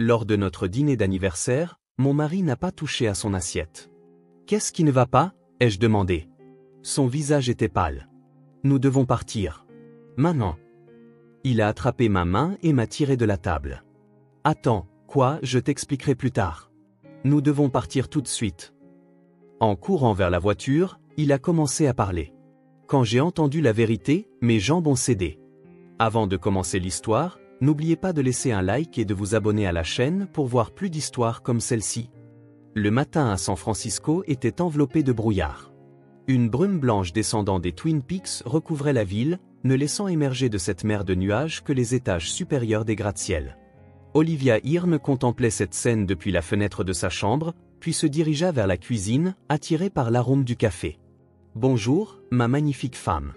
Lors de notre dîner d'anniversaire, mon mari n'a pas touché à son assiette. Qu'est-ce qui ne va pas? Ai-je demandé. Son visage était pâle. Nous devons partir. Maintenant. Il a attrapé ma main et m'a tiré de la table. Attends, quoi, je t'expliquerai plus tard. Nous devons partir tout de suite. En courant vers la voiture, il a commencé à parler. Quand j'ai entendu la vérité, mes jambes ont cédé. Avant de commencer l'histoire, n'oubliez pas de laisser un like et de vous abonner à la chaîne pour voir plus d'histoires comme celle-ci. Le matin à San Francisco était enveloppé de brouillard. Une brume blanche descendant des Twin Peaks recouvrait la ville, ne laissant émerger de cette mer de nuages que les étages supérieurs des gratte-ciel. Olivia Hearn contemplait cette scène depuis la fenêtre de sa chambre, puis se dirigea vers la cuisine, attirée par l'arôme du café. « Bonjour, ma magnifique femme. »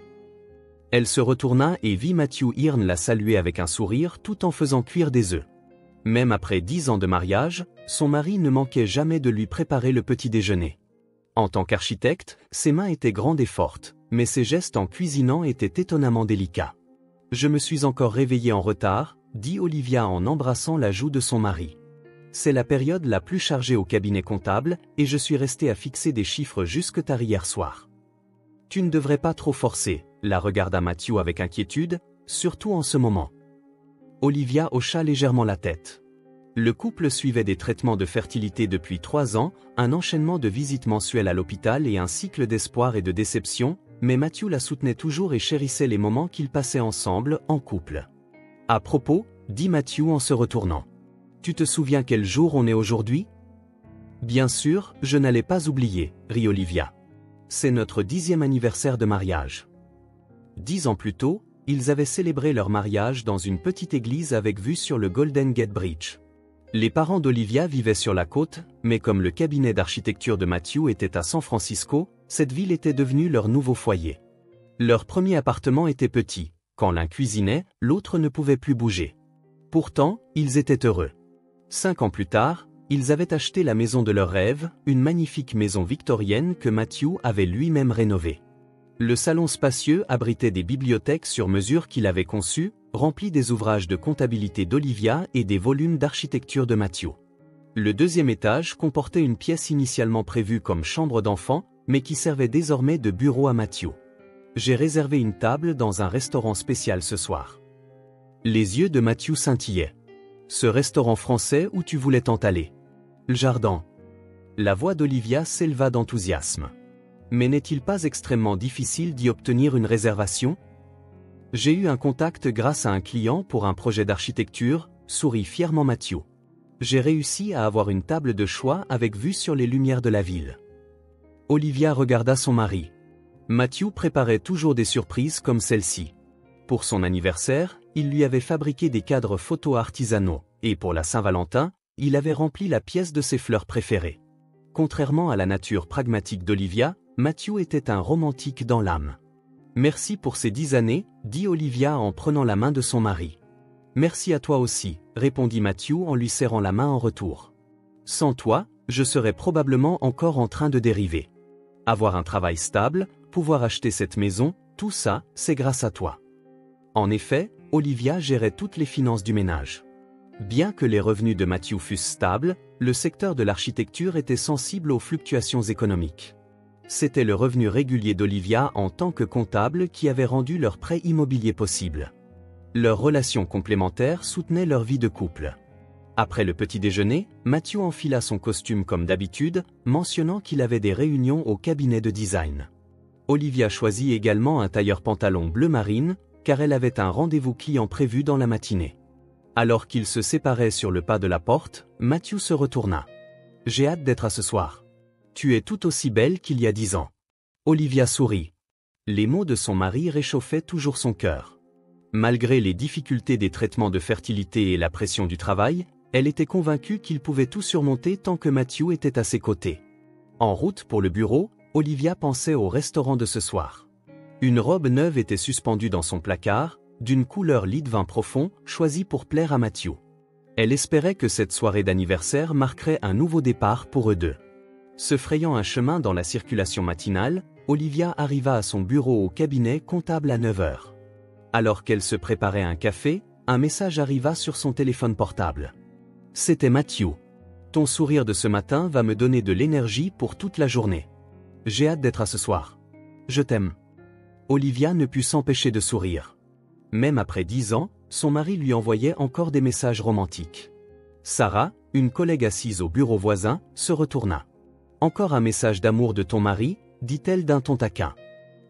Elle se retourna et vit Matthew Hearn la saluer avec un sourire tout en faisant cuire des œufs. Même après 10 ans de mariage, son mari ne manquait jamais de lui préparer le petit déjeuner. En tant qu'architecte, ses mains étaient grandes et fortes, mais ses gestes en cuisinant étaient étonnamment délicats. « Je me suis encore réveillée en retard, » dit Olivia en embrassant la joue de son mari. « C'est la période la plus chargée au cabinet comptable et je suis restée à fixer des chiffres jusque tard hier soir. » « Tu ne devrais pas trop forcer, » la regarda Matthew avec inquiétude, surtout en ce moment. Olivia hocha légèrement la tête. Le couple suivait des traitements de fertilité depuis 3 ans, un enchaînement de visites mensuelles à l'hôpital et un cycle d'espoir et de déception, mais Matthew la soutenait toujours et chérissait les moments qu'ils passaient ensemble, en couple. « À propos, » dit Matthew en se retournant. « Tu te souviens quel jour on est aujourd'hui? » « Bien sûr, je n'allais pas oublier, » rit Olivia. « C'est notre 10e anniversaire de mariage. » 10 ans plus tôt, ils avaient célébré leur mariage dans une petite église avec vue sur le Golden Gate Bridge. Les parents d'Olivia vivaient sur la côte, mais comme le cabinet d'architecture de Matthew était à San Francisco, cette ville était devenue leur nouveau foyer. Leur premier appartement était petit. Quand l'un cuisinait, l'autre ne pouvait plus bouger. Pourtant, ils étaient heureux. 5 ans plus tard, ils avaient acheté la maison de leurs rêves, une magnifique maison victorienne que Matthew avait lui-même rénovée. Le salon spacieux abritait des bibliothèques sur mesure qu'il avait conçues, remplies des ouvrages de comptabilité d'Olivia et des volumes d'architecture de Matthew. Le 2e étage comportait une pièce initialement prévue comme chambre d'enfant, mais qui servait désormais de bureau à Matthew. « J'ai réservé une table dans un restaurant spécial ce soir. » Les yeux de Matthew scintillaient. « Ce restaurant français où tu voulais tant aller. » Le jardin. La voix d'Olivia s'éleva d'enthousiasme. « Mais n'est-il pas extrêmement difficile d'y obtenir une réservation? » « J'ai eu un contact grâce à un client pour un projet d'architecture, » sourit fièrement Matthew. « J'ai réussi à avoir une table de choix avec vue sur les lumières de la ville. » Olivia regarda son mari. Matthew préparait toujours des surprises comme celle-ci. Pour son anniversaire, il lui avait fabriqué des cadres photo artisanaux, et pour la Saint-Valentin, il avait rempli la pièce de ses fleurs préférées. Contrairement à la nature pragmatique d'Olivia, Matthew était un romantique dans l'âme. « Merci pour ces 10 années, » dit Olivia en prenant la main de son mari. « Merci à toi aussi, » répondit Matthew en lui serrant la main en retour. « Sans toi, je serais probablement encore en train de dériver. Avoir un travail stable, pouvoir acheter cette maison, tout ça, c'est grâce à toi. » En effet, Olivia gérait toutes les finances du ménage. Bien que les revenus de Matthew fussent stables, le secteur de l'architecture était sensible aux fluctuations économiques. C'était le revenu régulier d'Olivia en tant que comptable qui avait rendu leur prêt immobilier possible. Leurs relations complémentaires soutenaient leur vie de couple. Après le petit déjeuner, Matthew enfila son costume comme d'habitude, mentionnant qu'il avait des réunions au cabinet de design. Olivia choisit également un tailleur-pantalon bleu marine, car elle avait un rendez-vous client prévu dans la matinée. Alors qu'ils se séparaient sur le pas de la porte, Matthew se retourna. « J'ai hâte d'être à ce soir. Tu es tout aussi belle qu'il y a 10 ans. » Olivia sourit. Les mots de son mari réchauffaient toujours son cœur. Malgré les difficultés des traitements de fertilité et la pression du travail, elle était convaincue qu'il pouvait tout surmonter tant que Matthew était à ses côtés. En route pour le bureau, Olivia pensait au restaurant de ce soir. Une robe neuve était suspendue dans son placard, d'une couleur lit de vin profond, choisie pour plaire à Matthew. Elle espérait que cette soirée d'anniversaire marquerait un nouveau départ pour eux deux. Se frayant un chemin dans la circulation matinale, Olivia arriva à son bureau au cabinet comptable à 9 heures. Alors qu'elle se préparait un café, un message arriva sur son téléphone portable. « C'était Matthew. Ton sourire de ce matin va me donner de l'énergie pour toute la journée. J'ai hâte d'être à ce soir. Je t'aime. Olivia ne put s'empêcher de sourire. Même après 10 ans, son mari lui envoyait encore des messages romantiques. Sarah, une collègue assise au bureau voisin, se retourna. Encore un message d'amour de ton mari, dit-elle d'un ton taquin.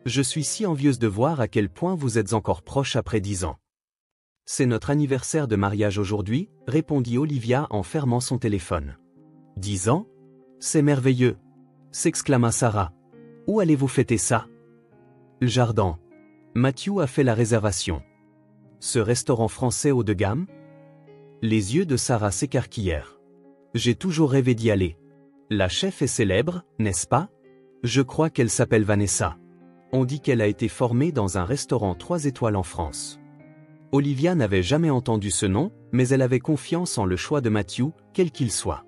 Je suis si envieuse de voir à quel point vous êtes encore proches après 10 ans. C'est notre anniversaire de mariage aujourd'hui, répondit Olivia en fermant son téléphone. 10 ans? C'est merveilleux! S'exclama Sarah. Où allez-vous fêter ça? Le jardin. Matthew a fait la réservation. Ce restaurant français haut de gamme? Les yeux de Sarah s'écarquillèrent. J'ai toujours rêvé d'y aller. La chef est célèbre, n'est-ce pas? Je crois qu'elle s'appelle Vanessa. On dit qu'elle a été formée dans un restaurant 3 étoiles en France. Olivia n'avait jamais entendu ce nom, mais elle avait confiance en le choix de Matthew, quel qu'il soit.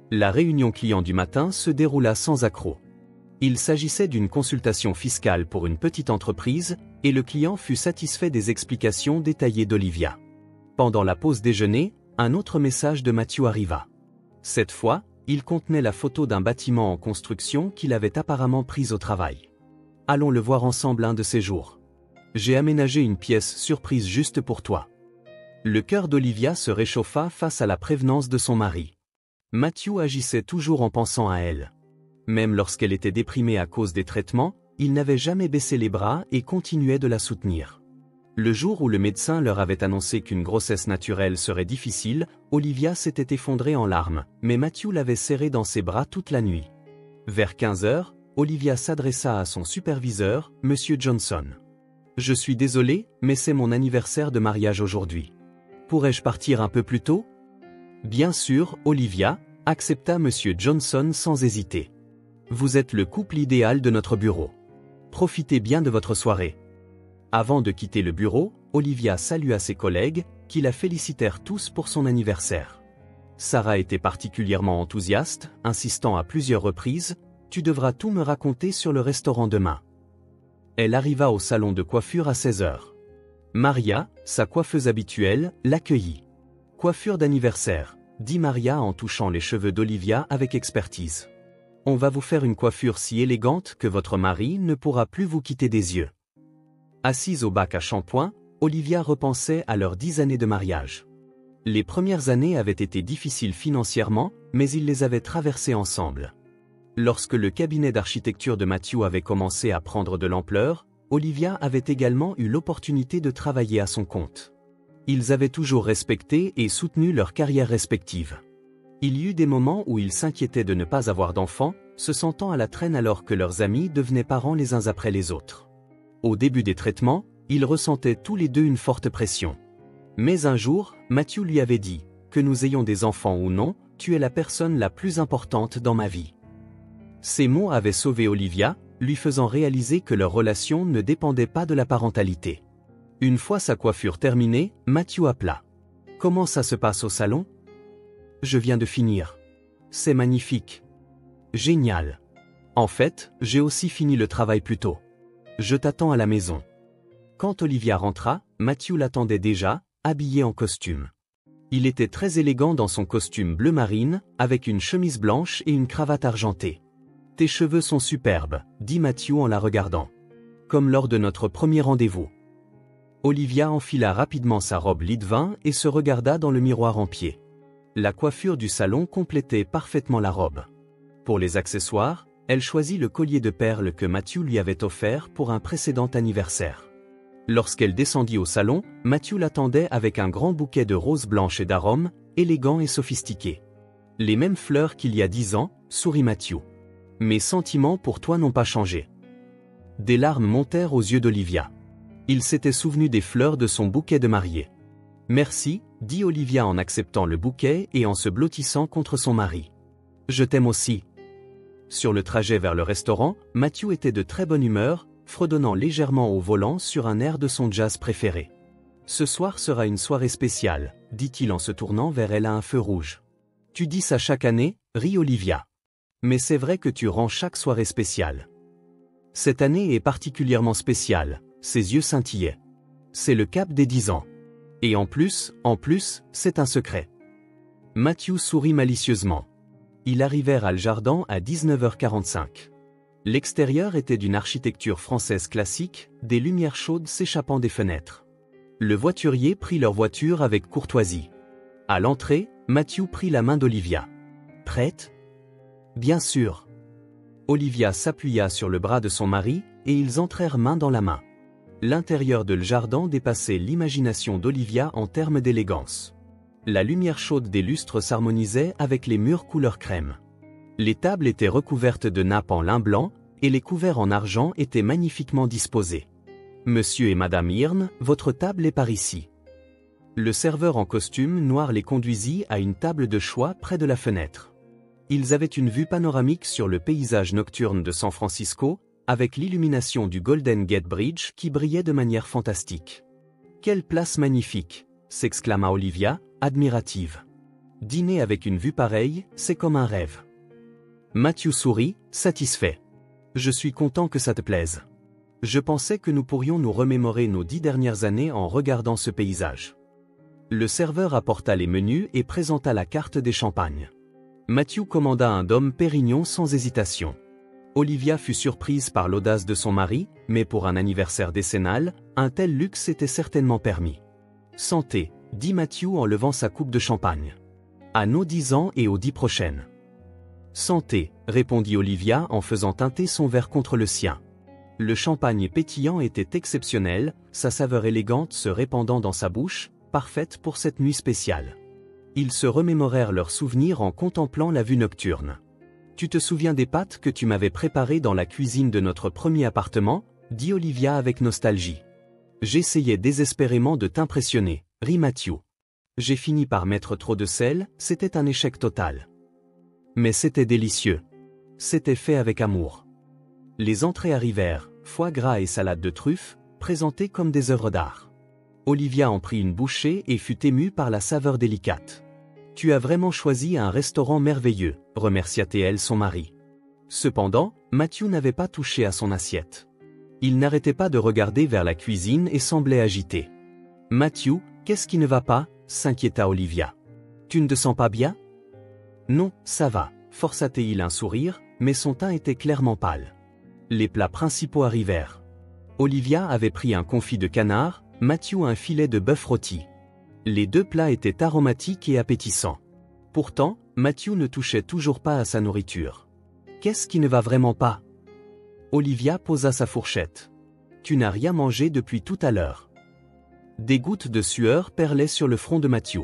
La réunion client du matin se déroula sans accroc. Il s'agissait d'une consultation fiscale pour une petite entreprise, et le client fut satisfait des explications détaillées d'Olivia. Pendant la pause déjeuner, un autre message de Matthew arriva. Cette fois, il contenait la photo d'un bâtiment en construction qu'il avait apparemment pris au travail. Allons le voir ensemble un de ces jours. J'ai aménagé une pièce surprise juste pour toi. Le cœur d'Olivia se réchauffa face à la prévenance de son mari. Matthew agissait toujours en pensant à elle. Même lorsqu'elle était déprimée à cause des traitements, il n'avait jamais baissé les bras et continuait de la soutenir. Le jour où le médecin leur avait annoncé qu'une grossesse naturelle serait difficile, Olivia s'était effondrée en larmes, mais Matthew l'avait serrée dans ses bras toute la nuit. Vers 15 heures, Olivia s'adressa à son superviseur, M. Johnson. « Je suis désolé, mais c'est mon anniversaire de mariage aujourd'hui. Pourrais-je partir un peu plus tôt ?» Bien sûr, Olivia, accepta M. Johnson sans hésiter. Vous êtes le couple idéal de notre bureau. Profitez bien de votre soirée. Avant de quitter le bureau, Olivia salua ses collègues, qui la félicitèrent tous pour son anniversaire. Sarah était particulièrement enthousiaste, insistant à plusieurs reprises, « Tu devras tout me raconter sur le restaurant demain. » Elle arriva au salon de coiffure à 16 heures. Maria, sa coiffeuse habituelle, l'accueillit. « Coiffure d'anniversaire », dit Maria en touchant les cheveux d'Olivia avec expertise. « On va vous faire une coiffure si élégante que votre mari ne pourra plus vous quitter des yeux. » Assise au bac à shampoing, Olivia repensait à leurs 10 années de mariage. Les premières années avaient été difficiles financièrement, mais ils les avaient traversées ensemble. Lorsque le cabinet d'architecture de Matthew avait commencé à prendre de l'ampleur, Olivia avait également eu l'opportunité de travailler à son compte. Ils avaient toujours respecté et soutenu leurs carrières respectives. Il y eut des moments où ils s'inquiétaient de ne pas avoir d'enfants, se sentant à la traîne alors que leurs amis devenaient parents les uns après les autres. Au début des traitements, ils ressentaient tous les deux une forte pression. Mais un jour, Matthew lui avait dit, « Que nous ayons des enfants ou non, tu es la personne la plus importante dans ma vie. » Ces mots avaient sauvé Olivia, lui faisant réaliser que leur relation ne dépendait pas de la parentalité. Une fois sa coiffure terminée, Matthew appela. « Comment ça se passe au salon ? » « Je viens de finir. C'est magnifique. Génial. En fait, j'ai aussi fini le travail plus tôt. Je t'attends à la maison. » Quand Olivia rentra, Matthew l'attendait déjà, habillé en costume. Il était très élégant dans son costume bleu marine, avec une chemise blanche et une cravate argentée. « Tes cheveux sont superbes, » dit Matthew en la regardant. « Comme lors de notre premier rendez-vous. » Olivia enfila rapidement sa robe lit de vin et se regarda dans le miroir en pied. La coiffure du salon complétait parfaitement la robe. Pour les accessoires, elle choisit le collier de perles que Matthew lui avait offert pour un précédent anniversaire. Lorsqu'elle descendit au salon, Matthew l'attendait avec un grand bouquet de roses blanches et d'arômes, élégant et sophistiqué. « Les mêmes fleurs qu'il y a 10 ans, » sourit Matthew. « Mes sentiments pour toi n'ont pas changé. » Des larmes montèrent aux yeux d'Olivia. Il s'était souvenu des fleurs de son bouquet de mariée. « Merci, » dit Olivia en acceptant le bouquet et en se blottissant contre son mari. « Je t'aime aussi. » Sur le trajet vers le restaurant, Matthew était de très bonne humeur, fredonnant légèrement au volant sur un air de son jazz préféré. « Ce soir sera une soirée spéciale, » dit-il en se tournant vers elle à un feu rouge. « Tu dis ça chaque année, » rit Olivia. « Mais c'est vrai que tu rends chaque soirée spéciale. » Cette année est particulièrement spéciale, ses yeux scintillaient. C'est le cap des 10 ans. Et en plus, c'est un secret. Matthew sourit malicieusement. Ils arrivèrent à Le Jardin à 19h45. L'extérieur était d'une architecture française classique, des lumières chaudes s'échappant des fenêtres. Le voiturier prit leur voiture avec courtoisie. À l'entrée, Matthew prit la main d'Olivia. « Prête ? » »« Bien sûr. » Olivia s'appuya sur le bras de son mari, et ils entrèrent main dans la main. L'intérieur de Le Jardin dépassait l'imagination d'Olivia en termes d'élégance. La lumière chaude des lustres s'harmonisait avec les murs couleur crème. Les tables étaient recouvertes de nappes en lin blanc, et les couverts en argent étaient magnifiquement disposés. « Monsieur et Madame Hearn, votre table est par ici. » Le serveur en costume noir les conduisit à une table de choix près de la fenêtre. Ils avaient une vue panoramique sur le paysage nocturne de San Francisco, avec l'illumination du Golden Gate Bridge qui brillait de manière fantastique. « Quelle place magnifique !» s'exclama Olivia, admirative. « Dîner avec une vue pareille, c'est comme un rêve. » Matthew sourit, satisfait. « Je suis content que ça te plaise. Je pensais que nous pourrions nous remémorer nos 10 dernières années en regardant ce paysage. » Le serveur apporta les menus et présenta la carte des champagnes. Matthew commanda un Dom Pérignon sans hésitation. Olivia fut surprise par l'audace de son mari, mais pour un anniversaire décennal, un tel luxe était certainement permis. « Santé », dit Matthew en levant sa coupe de champagne. « À nos 10 ans et aux 10 prochaines. »« Santé », répondit Olivia en faisant teinter son verre contre le sien. Le champagne pétillant était exceptionnel, sa saveur élégante se répandant dans sa bouche, parfaite pour cette nuit spéciale. Ils se remémorèrent leurs souvenirs en contemplant la vue nocturne. « Tu te souviens des pâtes que tu m'avais préparées dans la cuisine de notre premier appartement » dit Olivia avec nostalgie. « J'essayais désespérément de t'impressionner, » rit Matthew. « J'ai fini par mettre trop de sel, c'était un échec total. Mais c'était délicieux. C'était fait avec amour. » Les entrées arrivèrent, foie gras et salade de truffes, présentées comme des œuvres d'art. Olivia en prit une bouchée et fut émue par la saveur délicate. « Tu as vraiment choisi un restaurant merveilleux », remercia-t-elle son mari. Cependant, Matthew n'avait pas touché à son assiette. Il n'arrêtait pas de regarder vers la cuisine et semblait agité. « Matthew, qu'est-ce qui ne va pas ?» s'inquiéta Olivia. « Tu ne te sens pas bien ?»« Non, ça va », força-t-il un sourire, mais son teint était clairement pâle. Les plats principaux arrivèrent. Olivia avait pris un confit de canard, Matthew un filet de bœuf rôti. Les deux plats étaient aromatiques et appétissants. Pourtant, Matthew ne touchait toujours pas à sa nourriture. « Qu'est-ce qui ne va vraiment pas ?» Olivia posa sa fourchette. « Tu n'as rien mangé depuis tout à l'heure. » Des gouttes de sueur perlaient sur le front de Matthew.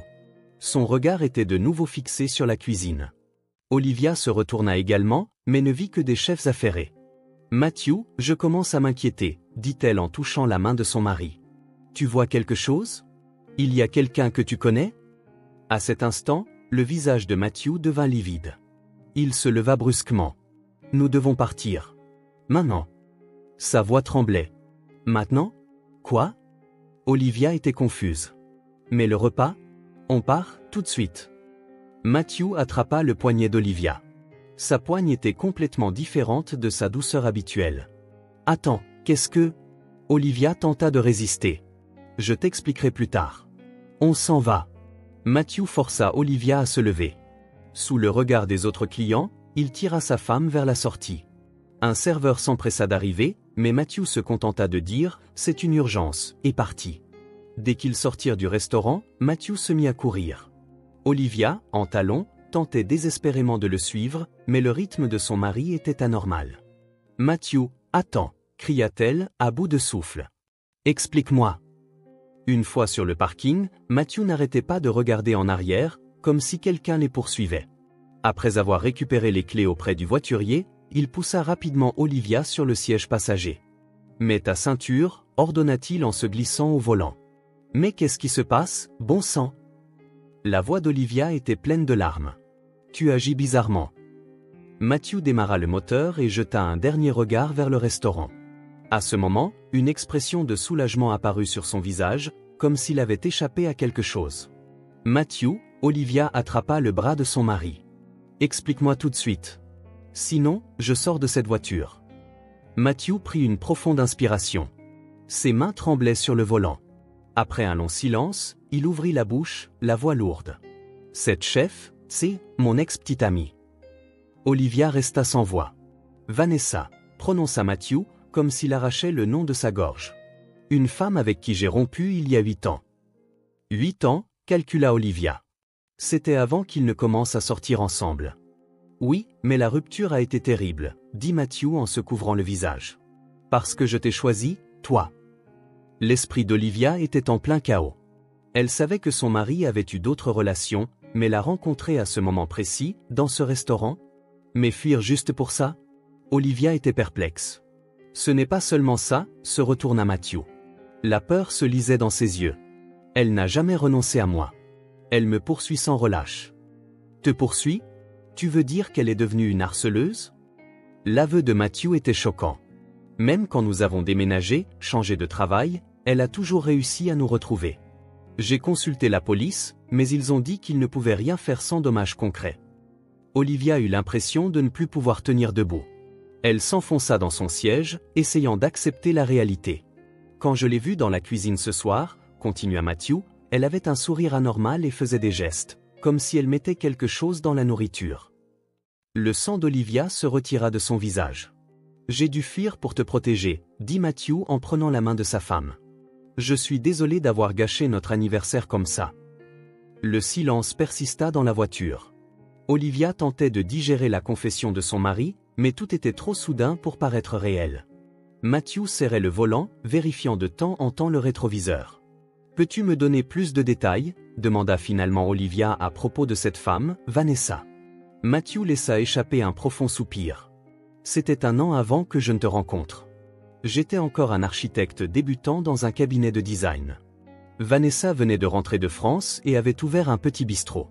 Son regard était de nouveau fixé sur la cuisine. Olivia se retourna également, mais ne vit que des chefs affairés. « Matthew, je commence à m'inquiéter, » dit-elle en touchant la main de son mari. « Tu vois quelque chose ? Il y a quelqu'un que tu connais ?» À cet instant, le visage de Matthew devint livide. Il se leva brusquement. « Nous devons partir. Maintenant. » Sa voix tremblait. « Maintenant ? Quoi ? » Olivia était confuse. « Mais le repas ? On part, tout de suite. » Matthew attrapa le poignet d'Olivia. Sa poigne était complètement différente de sa douceur habituelle. « Attends, qu'est-ce que… » Olivia tenta de résister. « Je t'expliquerai plus tard. On s'en va. » Matthew força Olivia à se lever. Sous le regard des autres clients, il tira sa femme vers la sortie. Un serveur s'empressa d'arriver, mais Matthew se contenta de dire « C'est une urgence » et partit. Dès qu'ils sortirent du restaurant, Matthew se mit à courir. Olivia, en talons, tentait désespérément de le suivre, mais le rythme de son mari était anormal. « Matthew, attends !» cria-t-elle, à bout de souffle. « Explique-moi. » Une fois sur le parking, Matthew n'arrêtait pas de regarder en arrière, comme si quelqu'un les poursuivait. Après avoir récupéré les clés auprès du voiturier, il poussa rapidement Olivia sur le siège passager. « Mets ta ceinture », ordonna-t-il en se glissant au volant. « Mais qu'est-ce qui se passe, bon sang ?» La voix d'Olivia était pleine de larmes. « Tu agis bizarrement. » Matthew démarra le moteur et jeta un dernier regard vers le restaurant. À ce moment, une expression de soulagement apparut sur son visage, comme s'il avait échappé à quelque chose. « Matthew », Olivia attrapa le bras de son mari. « Explique-moi tout de suite. Sinon, je sors de cette voiture. » Matthew prit une profonde inspiration. Ses mains tremblaient sur le volant. Après un long silence, il ouvrit la bouche, la voix lourde. « Cette chef, c'est mon ex-petite amie. Olivia resta sans voix. Vanessa, prononça Matthew, comme s'il arrachait le nom de sa gorge. Une femme avec qui j'ai rompu il y a 8 ans. 8 ans, calcula Olivia. C'était avant qu'ils ne commencent à sortir ensemble. Oui, mais la rupture a été terrible, dit Matthew en se couvrant le visage. Parce que je t'ai choisi, toi. L'esprit d'Olivia était en plein chaos. Elle savait que son mari avait eu d'autres relations, mais la rencontrer à ce moment précis, dans ce restaurant? Mais fuir juste pour ça? Olivia était perplexe. Ce n'est pas seulement ça, se retourna Matthew. La peur se lisait dans ses yeux. Elle n'a jamais renoncé à moi. Elle me poursuit sans relâche. Te poursuit? Tu veux dire qu'elle est devenue une harceleuse? L'aveu de Matthew était choquant. Même quand nous avons déménagé, changé de travail, elle a toujours réussi à nous retrouver. J'ai consulté la police, mais ils ont dit qu'ils ne pouvaient rien faire sans dommages concrets. Olivia eut l'impression de ne plus pouvoir tenir debout. Elle s'enfonça dans son siège, essayant d'accepter la réalité. Quand je l'ai vue dans la cuisine ce soir, continua Matthew, elle avait un sourire anormal et faisait des gestes, comme si elle mettait quelque chose dans la nourriture. Le sang d'Olivia se retira de son visage. J'ai dû fuir pour te protéger, dit Matthew en prenant la main de sa femme. Je suis désolé d'avoir gâché notre anniversaire comme ça. Le silence persista dans la voiture. Olivia tentait de digérer la confession de son mari, mais tout était trop soudain pour paraître réel. Matthew serrait le volant, vérifiant de temps en temps le rétroviseur. « Peux-tu me donner plus de détails ?» demanda finalement Olivia à propos de cette femme, Vanessa. Matthew laissa échapper un profond soupir. « C'était 1 an avant que je ne te rencontre. J'étais encore un architecte débutant dans un cabinet de design. Vanessa venait de rentrer de France et avait ouvert un petit bistrot. »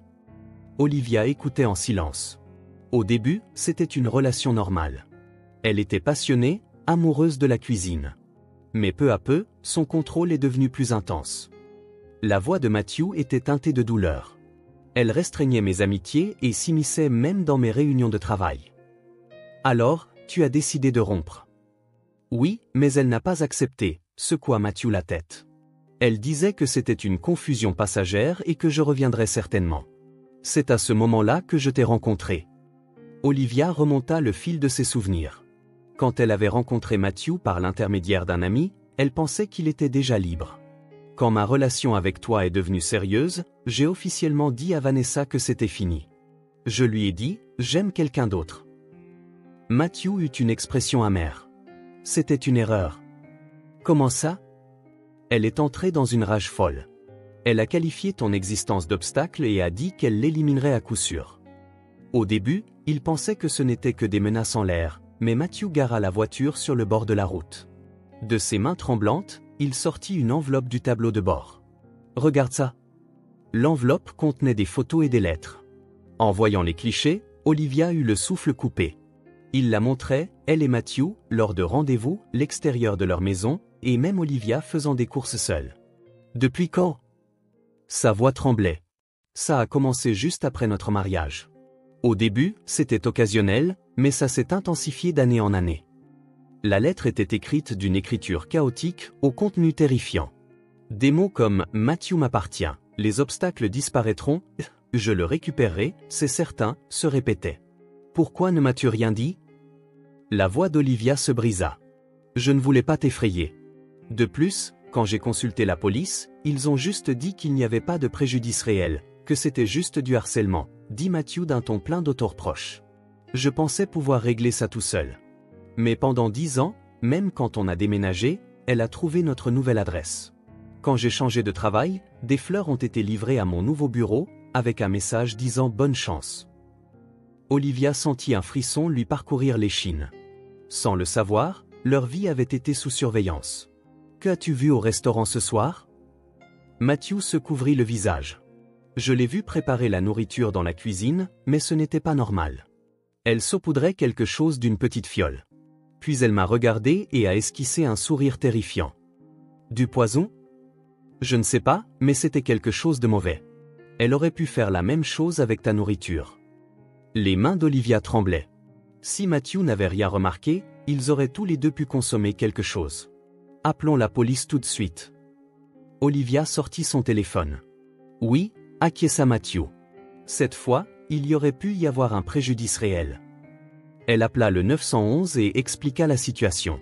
Olivia écoutait en silence. Au début, c'était une relation normale. Elle était passionnée, amoureuse de la cuisine. Mais peu à peu, son contrôle est devenu plus intense. La voix de Matthew était teintée de douleur. Elle restreignait mes amitiés et s'immisçait même dans mes réunions de travail. Alors, tu as décidé de rompre. Oui, mais elle n'a pas accepté, secoua Matthew la tête. Elle disait que c'était une confusion passagère et que je reviendrais certainement. C'est à ce moment-là que je t'ai rencontré. Olivia remonta le fil de ses souvenirs. Quand elle avait rencontré Matthew par l'intermédiaire d'un ami, elle pensait qu'il était déjà libre. Quand ma relation avec toi est devenue sérieuse, j'ai officiellement dit à Vanessa que c'était fini. Je lui ai dit, j'aime quelqu'un d'autre. Matthew eut une expression amère. C'était une erreur. Comment ça? Elle est entrée dans une rage folle. Elle a qualifié ton existence d'obstacle et a dit qu'elle l'éliminerait à coup sûr. Au début, il pensait que ce n'était que des menaces en l'air, mais Matthew gara la voiture sur le bord de la route. De ses mains tremblantes, il sortit une enveloppe du tableau de bord. Regarde ça. L'enveloppe contenait des photos et des lettres. En voyant les clichés, Olivia eut le souffle coupé. Il la montrait, elle et Matthew, lors de rendez-vous, l'extérieur de leur maison, et même Olivia faisant des courses seule. Depuis quand? Sa voix tremblait. Ça a commencé juste après notre mariage. Au début, c'était occasionnel, mais ça s'est intensifié d'année en année. La lettre était écrite d'une écriture chaotique, au contenu terrifiant. Des mots comme « Matthew m'appartient »,« les obstacles disparaîtront »,« je le récupérerai, c'est certain », se répétaient. « Pourquoi ne m'as-tu rien dit ?» La voix d'Olivia se brisa. « Je ne voulais pas t'effrayer. De plus, quand j'ai consulté la police, ils ont juste dit qu'il n'y avait pas de préjudice réel, que c'était juste du harcèlement, dit Matthew d'un ton plein d'autoreproche. Je pensais pouvoir régler ça tout seul. Mais pendant 10 ans, même quand on a déménagé, elle a trouvé notre nouvelle adresse. Quand j'ai changé de travail, des fleurs ont été livrées à mon nouveau bureau, avec un message disant « Bonne chance ». Olivia sentit un frisson lui parcourir l'échine. Sans le savoir, leur vie avait été sous surveillance. « Qu'as-tu vu au restaurant ce soir ?» Matthew se couvrit le visage. Je l'ai vu préparer la nourriture dans la cuisine, mais ce n'était pas normal. Elle saupoudrait quelque chose d'une petite fiole. Puis elle m'a regardé et a esquissé un sourire terrifiant. Du poison? Je ne sais pas, mais c'était quelque chose de mauvais. Elle aurait pu faire la même chose avec ta nourriture. Les mains d'Olivia tremblaient. Si Matthew n'avait rien remarqué, ils auraient tous les deux pu consommer quelque chose. Appelons la police tout de suite. Olivia sortit son téléphone. Oui, acquiesça Matthew. Cette fois, il y aurait pu y avoir un préjudice réel. Elle appela le 911 et expliqua la situation.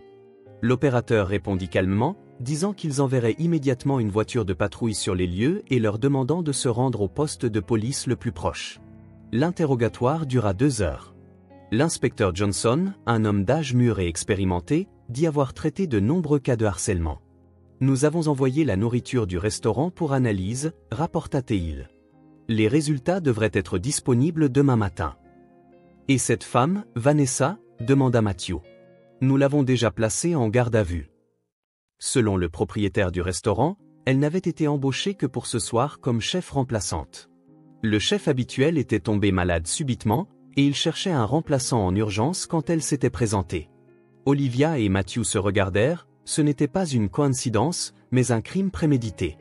L'opérateur répondit calmement, disant qu'ils enverraient immédiatement une voiture de patrouille sur les lieux et leur demandant de se rendre au poste de police le plus proche. L'interrogatoire dura 2 heures. L'inspecteur Johnson, un homme d'âge mûr et expérimenté, dit avoir traité de nombreux cas de harcèlement. Nous avons envoyé la nourriture du restaurant pour analyse, rapporta-t-il. Les résultats devraient être disponibles demain matin. Et cette femme, Vanessa, demanda Matthew. Nous l'avons déjà placée en garde à vue. Selon le propriétaire du restaurant, elle n'avait été embauchée que pour ce soir comme chef remplaçante. Le chef habituel était tombé malade subitement, et il cherchait un remplaçant en urgence quand elle s'était présentée. Olivia et Matthew se regardèrent, ce n'était pas une coïncidence, mais un crime prémédité.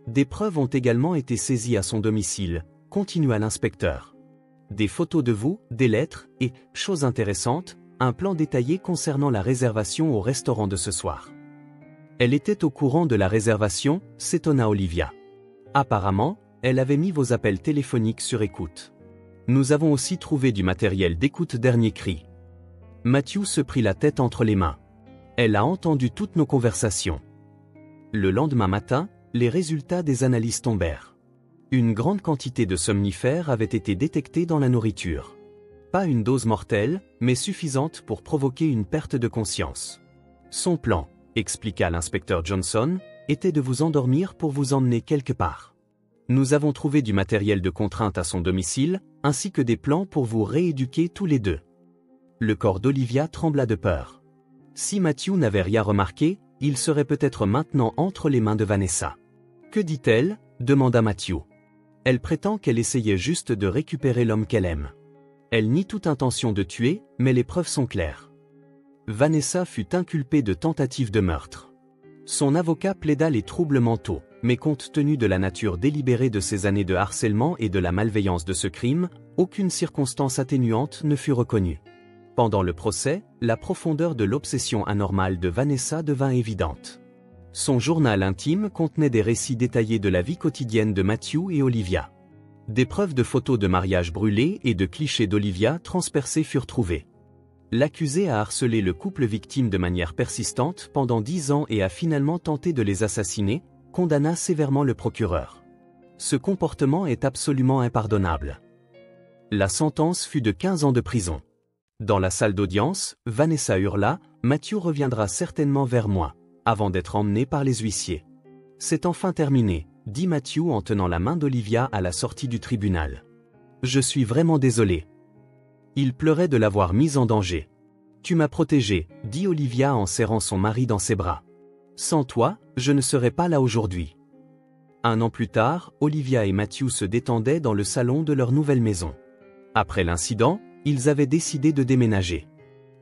Des preuves ont également été saisies à son domicile, continua l'inspecteur. Des photos de vous, des lettres, et, chose intéressante, un plan détaillé concernant la réservation au restaurant de ce soir. Elle était au courant de la réservation, s'étonna Olivia. Apparemment, elle avait mis vos appels téléphoniques sur écoute. Nous avons aussi trouvé du matériel d'écoute dernier cri. Matthew se prit la tête entre les mains. Elle a entendu toutes nos conversations. Le lendemain matin, les résultats des analyses tombèrent. Une grande quantité de somnifères avait été détectée dans la nourriture. Pas une dose mortelle, mais suffisante pour provoquer une perte de conscience. Son plan, expliqua l'inspecteur Johnson, était de vous endormir pour vous emmener quelque part. Nous avons trouvé du matériel de contrainte à son domicile, ainsi que des plans pour vous rééduquer tous les deux. Le corps d'Olivia trembla de peur. Si Matthew n'avait rien remarqué, il serait peut-être maintenant entre les mains de Vanessa. Que dit-elle ? Demanda Matthew. Elle prétend qu'elle essayait juste de récupérer l'homme qu'elle aime. Elle nie toute intention de tuer, mais les preuves sont claires. Vanessa fut inculpée de tentative de meurtre. Son avocat plaida les troubles mentaux, mais compte tenu de la nature délibérée de ces années de harcèlement et de la malveillance de ce crime, aucune circonstance atténuante ne fut reconnue. Pendant le procès, la profondeur de l'obsession anormale de Vanessa devint évidente. Son journal intime contenait des récits détaillés de la vie quotidienne de Matthew et Olivia. Des preuves de photos de mariage brûlés et de clichés d'Olivia transpercés furent trouvés. L'accusé a harcelé le couple victime de manière persistante pendant 10 ans et a finalement tenté de les assassiner, condamna sévèrement le procureur. Ce comportement est absolument impardonnable. La sentence fut de 15 ans de prison. Dans la salle d'audience, Vanessa hurla « Matthew reviendra certainement vers moi », avant d'être emmené par les huissiers. « C'est enfin terminé », dit Matthew en tenant la main d'Olivia à la sortie du tribunal. « Je suis vraiment désolé. » Il pleurait de l'avoir mise en danger. « Tu m'as protégé », dit Olivia en serrant son mari dans ses bras. « Sans toi, je ne serais pas là aujourd'hui. » 1 an plus tard, Olivia et Matthew se détendaient dans le salon de leur nouvelle maison. Après l'incident, ils avaient décidé de déménager.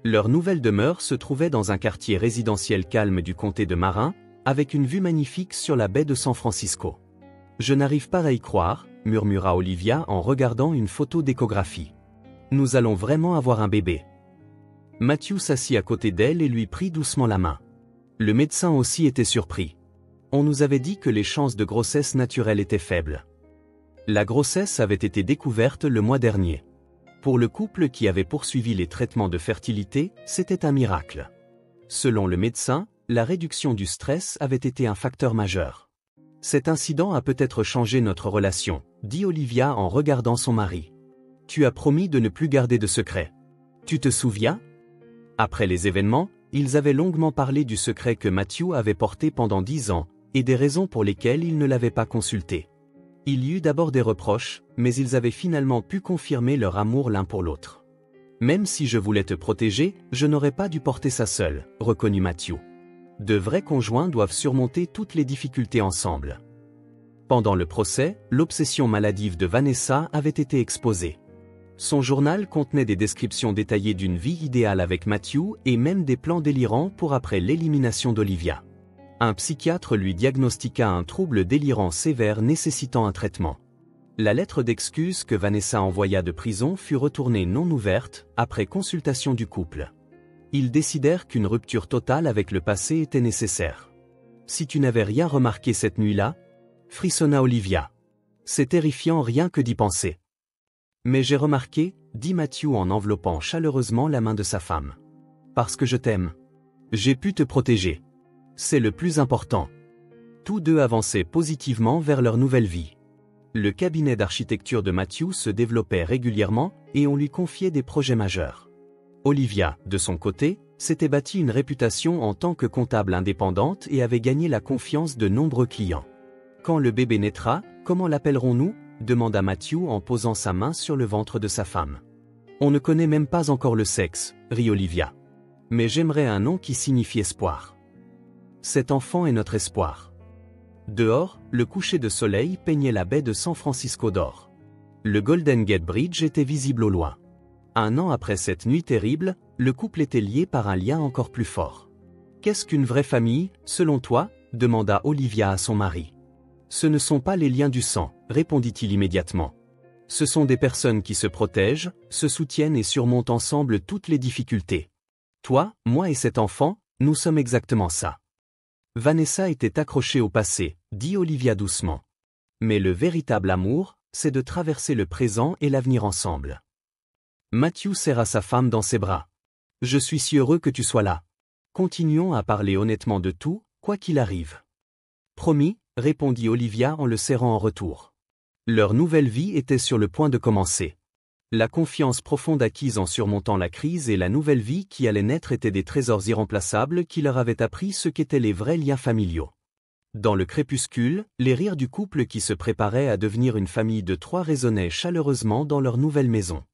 Leur nouvelle demeure se trouvait dans un quartier résidentiel calme du comté de Marin, avec une vue magnifique sur la baie de San Francisco. « Je n'arrive pas à y croire », murmura Olivia en regardant une photo d'échographie. « Nous allons vraiment avoir un bébé. » Matthew s'assit à côté d'elle et lui prit doucement la main. Le médecin aussi était surpris. On nous avait dit que les chances de grossesse naturelle étaient faibles. La grossesse avait été découverte le mois dernier. Pour le couple qui avait poursuivi les traitements de fertilité, c'était un miracle. Selon le médecin, la réduction du stress avait été un facteur majeur. Cet incident a peut-être changé notre relation, dit Olivia en regardant son mari. Tu as promis de ne plus garder de secret. Tu te souviens ? Après les événements, ils avaient longuement parlé du secret que Matthew avait porté pendant 10 ans, et des raisons pour lesquelles il ne l'avait pas consulté. Il y eut d'abord des reproches, mais ils avaient finalement pu confirmer leur amour l'un pour l'autre. Même si je voulais te protéger, je n'aurais pas dû porter ça seul, reconnut Matthew. De vrais conjoints doivent surmonter toutes les difficultés ensemble. Pendant le procès, l'obsession maladive de Vanessa avait été exposée. Son journal contenait des descriptions détaillées d'une vie idéale avec Matthew et même des plans délirants pour après l'élimination d'Olivia. Un psychiatre lui diagnostiqua un trouble délirant sévère nécessitant un traitement. La lettre d'excuse que Vanessa envoya de prison fut retournée non ouverte, après consultation du couple. Ils décidèrent qu'une rupture totale avec le passé était nécessaire. « Si tu n'avais rien remarqué cette nuit-là » frissonna Olivia. « C'est terrifiant rien que d'y penser. » Mais j'ai remarqué, dit Matthew en enveloppant chaleureusement la main de sa femme. Parce que je t'aime. J'ai pu te protéger. C'est le plus important. Tous deux avançaient positivement vers leur nouvelle vie. Le cabinet d'architecture de Matthew se développait régulièrement et on lui confiait des projets majeurs. Olivia, de son côté, s'était bâtie une réputation en tant que comptable indépendante et avait gagné la confiance de nombreux clients. Quand le bébé naîtra, comment l'appellerons-nous ? Demanda Matthew en posant sa main sur le ventre de sa femme. On ne connaît même pas encore le sexe, rit Olivia. Mais j'aimerais un nom qui signifie espoir. Cet enfant est notre espoir. Dehors, le coucher de soleil peignait la baie de San Francisco d'or. Le Golden Gate Bridge était visible au loin. 1 an après cette nuit terrible, le couple était lié par un lien encore plus fort. Qu'est-ce qu'une vraie famille, selon toi ? Demanda Olivia à son mari. Ce ne sont pas les liens du sang, répondit-il immédiatement. Ce sont des personnes qui se protègent, se soutiennent et surmontent ensemble toutes les difficultés. Toi, moi et cet enfant, nous sommes exactement ça. Vanessa était accrochée au passé, dit Olivia doucement. Mais le véritable amour, c'est de traverser le présent et l'avenir ensemble. Matthew serra sa femme dans ses bras. Je suis si heureux que tu sois là. Continuons à parler honnêtement de tout, quoi qu'il arrive. Promis, répondit Olivia en le serrant en retour. Leur nouvelle vie était sur le point de commencer. La confiance profonde acquise en surmontant la crise et la nouvelle vie qui allait naître étaient des trésors irremplaçables qui leur avaient appris ce qu'étaient les vrais liens familiaux. Dans le crépuscule, les rires du couple qui se préparait à devenir une famille de 3 résonnaient chaleureusement dans leur nouvelle maison.